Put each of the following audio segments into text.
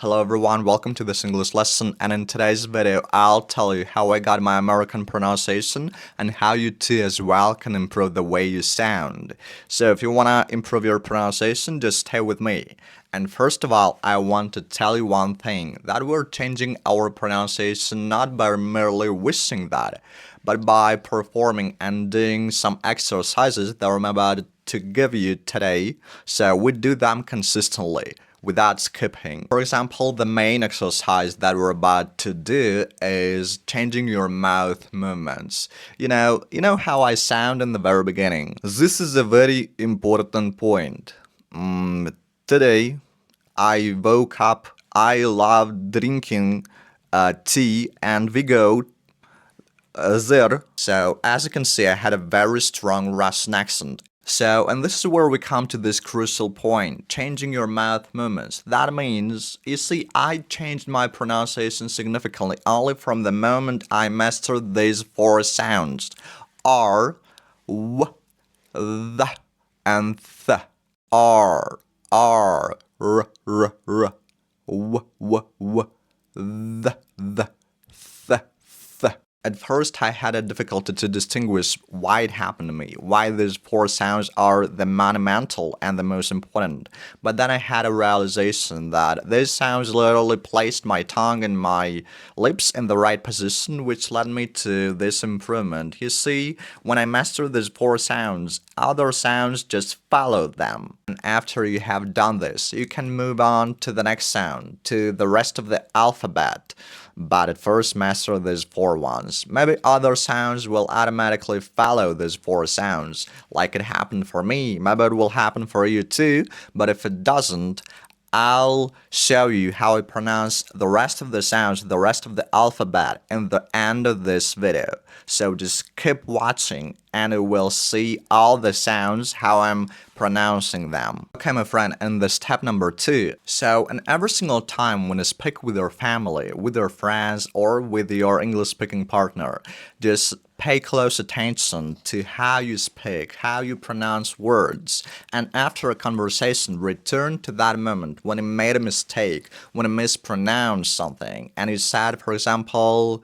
Hello everyone, welcome to this English lesson, and in today's video I'll tell you how I got my American pronunciation and how you too as well can improve the way you sound. So if you wanna improve your pronunciation, just stay with me. And first of all, I want to tell you one thing, that we're changing our pronunciation not by merely wishing that, but by performing and doing some exercises that I'm about to give you today. So we do them consistently without skipping. For example, the main exercise that we're about to do is changing your mouth movements. You know how I sound in the very beginning. This is a very important point. Today, I woke up, I love drinking tea, and we go there. So, as you can see, I had a very strong Russian accent. So, and this is where we come to this crucial point, changing your mouth movements. That means, you see, I changed my pronunciation significantly only from the moment I mastered these four sounds. R, W, th, and th. R, R, R, R, R, W, W, W, th, th, th, th. At first, I had a difficulty to distinguish why it happened to me, why these four sounds are the monumental and the most important. But then I had a realization that these sounds literally placed my tongue and my lips in the right position, which led me to this improvement. You see, when I mastered these four sounds, other sounds just followed them. And after you have done this, you can move on to the next sound, to the rest of the alphabet. But at first master these four ones. Maybe other sounds will automatically follow these four sounds, like it happened for me. Maybe it will happen for you too, but if it doesn't, I'll show you how I pronounce the rest of the sounds, the rest of the alphabet in the end of this video. So just keep watching and you will see all the sounds, how I'm pronouncing them. Okay, my friend, and the step number 2. So, in every single time when you speak with your family, with your friends, or with your English-speaking partner, just pay close attention to how you speak, how you pronounce words, and after a conversation, return to that moment when you made a mistake, when you mispronounced something, and you said, for example,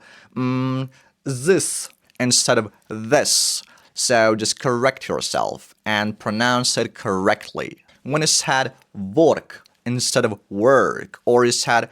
this instead of this. So just correct yourself and pronounce it correctly. When you said work instead of work, or you said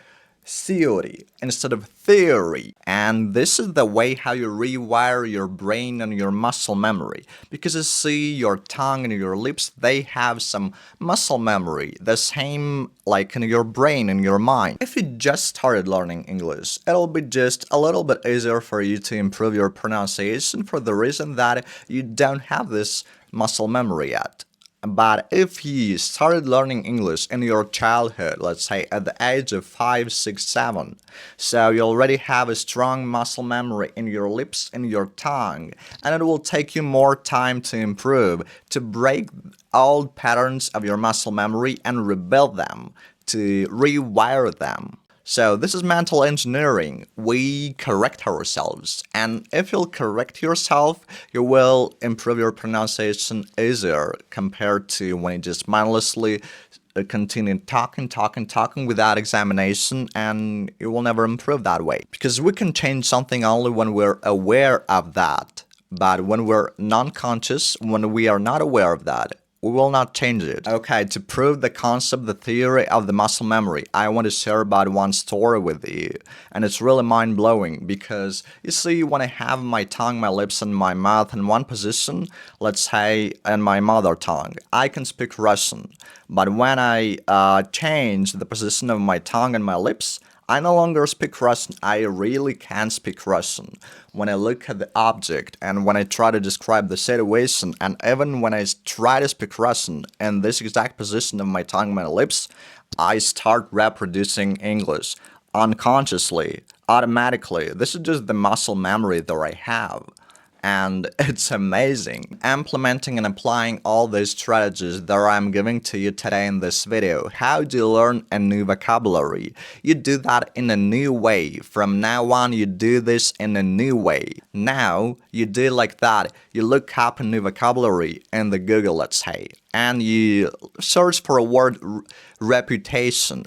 theory instead of theory. And this is the way how you rewire your brain and your muscle memory. Because you see, your tongue and your lips, they have some muscle memory, the same like in your brain and your mind. If you just started learning English, it'll be just a little bit easier for you to improve your pronunciation for the reason that you don't have this muscle memory yet. But if you started learning English in your childhood, let's say at the age of 5, 6, 7, so you already have a strong muscle memory in your lips and your tongue, and it will take you more time to improve, to break old patterns of your muscle memory and rebuild them, to rewire them. So this is mental engineering. We correct ourselves, and if you'll correct yourself, you will improve your pronunciation easier compared to when you just mindlessly continue talking without examination, and you will never improve that way. Because we can change something only when we're aware of that. But when we're non-conscious, when we are not aware of that, we will not change it. Okay, to prove the concept, the theory of the muscle memory, I want to share about one story with you. And it's really mind-blowing because, you see, when I have my tongue, my lips, and my mouth in one position, let's say in my mother tongue, I can speak Russian. But when I change the position of my tongue and my lips, I no longer speak Russian. I really can't speak Russian. When I look at the object and when I try to describe the situation, and even when I try to speak Russian in this exact position of my tongue and my lips, I start reproducing English unconsciously, automatically. This is just the muscle memory that I have. And it's amazing. Implementing and applying all these strategies that I'm giving to you today in this video. How do you learn a new vocabulary? You do that in a new way. From now on, you do this in a new way. Now, you do like that. You look up a new vocabulary in the Google, let's say, and you search for a word reputation.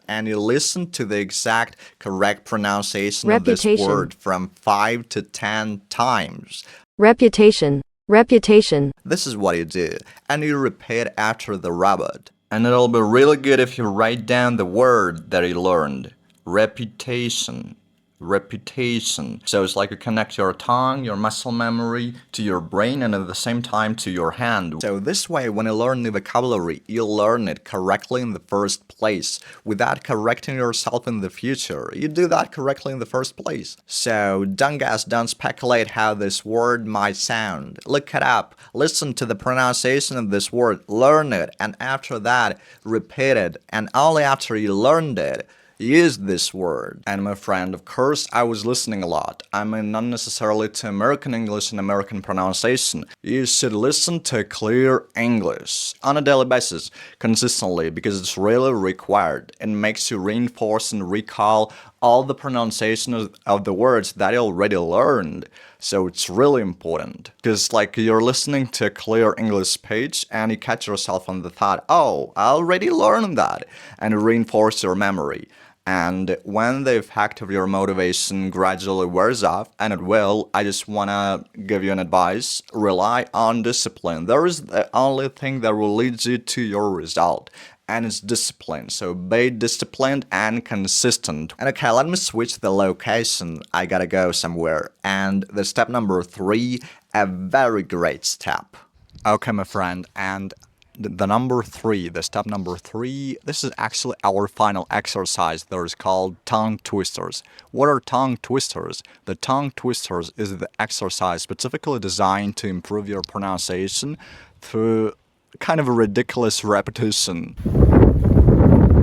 and you listen to the exact correct pronunciation of this word from 5 to 10 times. Reputation. Reputation. This is what you do, and you repeat after the robot. And it'll be really good if you write down the word that you learned. Reputation. Reputation. So it's like you connect your tongue, your muscle memory to your brain, and at the same time to your hand. So this way, when you learn new vocabulary, you learn it correctly in the first place without correcting yourself in the future. You do that correctly in the first place. So don't guess, don't speculate how this word might sound. Look it up, listen to the pronunciation of this word, learn it, and after that, repeat it. And only after you learned it, use this word. And my friend, of course, I was listening a lot. I mean, not necessarily to American English and American pronunciation. You should listen to clear English on a daily basis, consistently, because it's really required. It makes you reinforce and recall all the pronunciation of the words that you already learned. So it's really important. Because like you're listening to a clear English page and you catch yourself on the thought, oh, I already learned that, and you reinforce your memory. And when the effect of your motivation gradually wears off, and it will, I just want to give you an advice. Rely on discipline. There is the only thing that will lead you to your result, and it's discipline. So be disciplined and consistent. And okay, let me switch the location. I gotta go somewhere. And the step number 3, a very great step. Okay, my friend, and the number 3, the step number 3, this is actually our final exercise that is called tongue twisters. What are tongue twisters? The tongue twisters is the exercise specifically designed to improve your pronunciation through kind of a ridiculous repetition.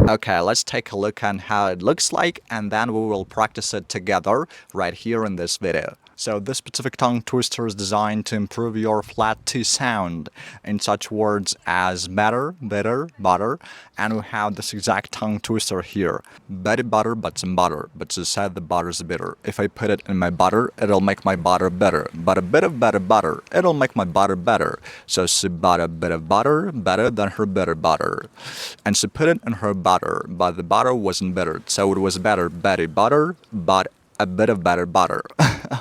Okay, let's take a look at how it looks like, and then we will practice it together right here in this video. So this specific tongue twister is designed to improve your flat T sound in such words as better, bitter, butter, and we have this exact tongue twister here. Betty butter, but some butter, but she said the butter's bitter. If I put it in my butter, it'll make my butter better. But a bit of better butter, it'll make my butter better. So she bought a bit of butter, better than her bitter butter. And she put it in her butter, but the butter wasn't bitter, so it was better Betty butter, but a bit of better butter.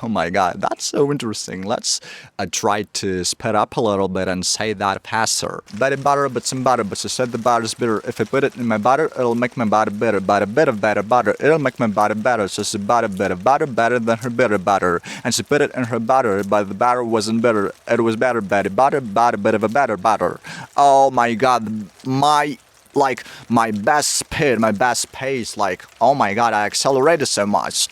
Oh my god, that's so interesting. Let's try to speed up a little bit and say that faster. Betty butter, but some butter, but she said the butter's bitter. If I put it in my butter, it'll make my butter bitter. But a bit of better butter, it'll make my butter better. So she bought a bit of butter, better than her bitter butter. And she put it in her butter, but the butter wasn't bitter. It was better Betty butter, but a bit of a better butter. Oh my god, my best speed, my best pace, like, oh my god, I accelerated so much.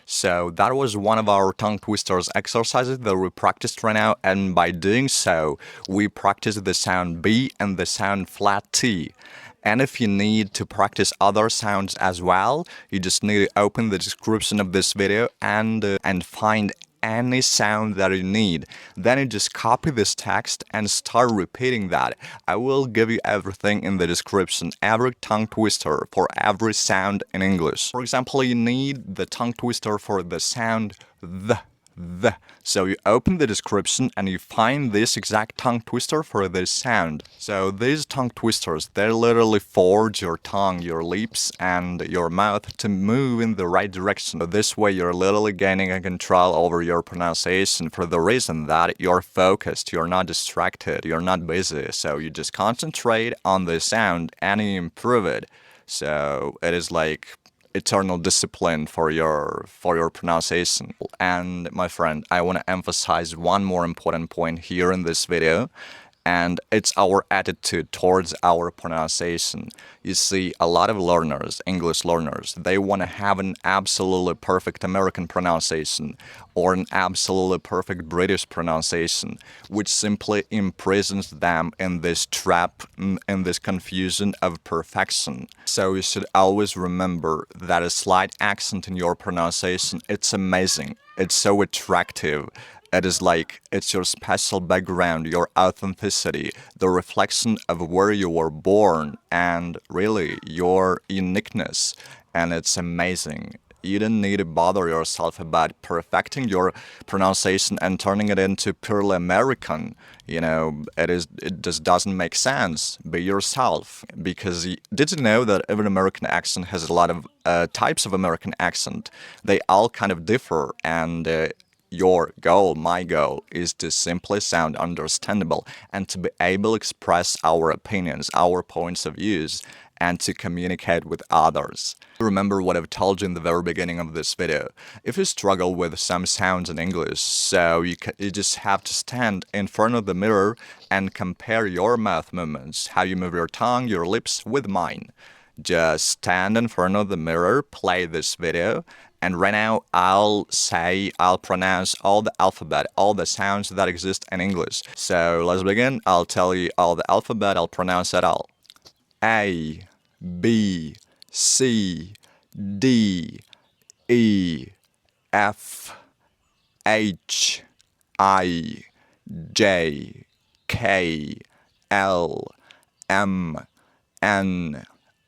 So that was one of our tongue twisters exercises that we practiced right now, and by doing so, we practiced the sound B and the sound flat T. And if you need to practice other sounds as well, you just need to open the description of this video and find any sound that you need. Then you just copy this text and start repeating that. I will give you everything in the description, every tongue twister for every sound in English. For example, you need the tongue twister for the sound the. So you open the description and you find this exact tongue twister for this sound. So these tongue twisters, they literally forge your tongue, your lips, and your mouth to move in the right direction. So this way you're literally gaining a control over your pronunciation for the reason that you're focused, you're not distracted, you're not busy. So you just concentrate on the sound and you improve it. So it is like eternal discipline for your pronunciation. And my friend, I want to emphasize one more important point here in this video, and it's our attitude towards our pronunciation. You see, a lot of learners, English learners, they want to have an absolutely perfect American pronunciation or an absolutely perfect British pronunciation, which simply imprisons them in this trap, in this confusion of perfection. So you should always remember that a slight accent in your pronunciation, it's amazing. It's so attractive. It is like, it's your special background, your authenticity, the reflection of where you were born, and really your uniqueness. And it's amazing. you don't need to bother yourself about perfecting your pronunciation and turning it into purely American. It just doesn't make sense. Be yourself. Because did you know that every American accent has a lot of types of American accent? They all kind of differ, and your goal, my goal, is to simply sound understandable and to be able to express our opinions, our points of views, and to communicate with others. Remember what I've told you in the very beginning of this video. If you struggle with some sounds in English, so you just have to stand in front of the mirror and compare your mouth movements, how you move your tongue, your lips, with mine. Just stand in front of the mirror, play this video, and right now I'll pronounce all the alphabet, all the sounds that exist in English. So let's begin. I'll tell you all the alphabet, I'll pronounce it all. A, B, C, D, E, F, H, I, J, K, L, M, N,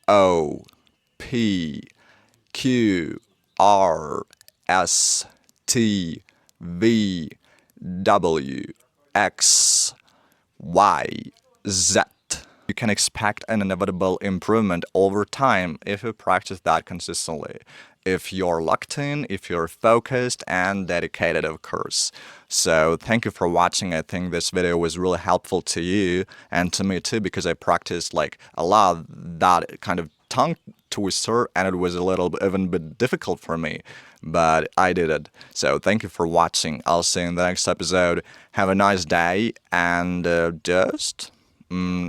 O, P, Q, R, S, T, V, W, X, Y, Z. You can expect an inevitable improvement over time if you practice that consistently. If you're locked in, if you're focused and dedicated, of course. So thank you for watching. I think this video was really helpful to you and to me too, because I practiced like a lot that kind of tongue twister, and it was a little bit, even a bit difficult for me, but I did it. So thank you for watching. I'll see you in the next episode. Have a nice day, and just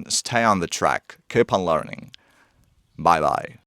stay on the track. Keep on learning. Bye bye.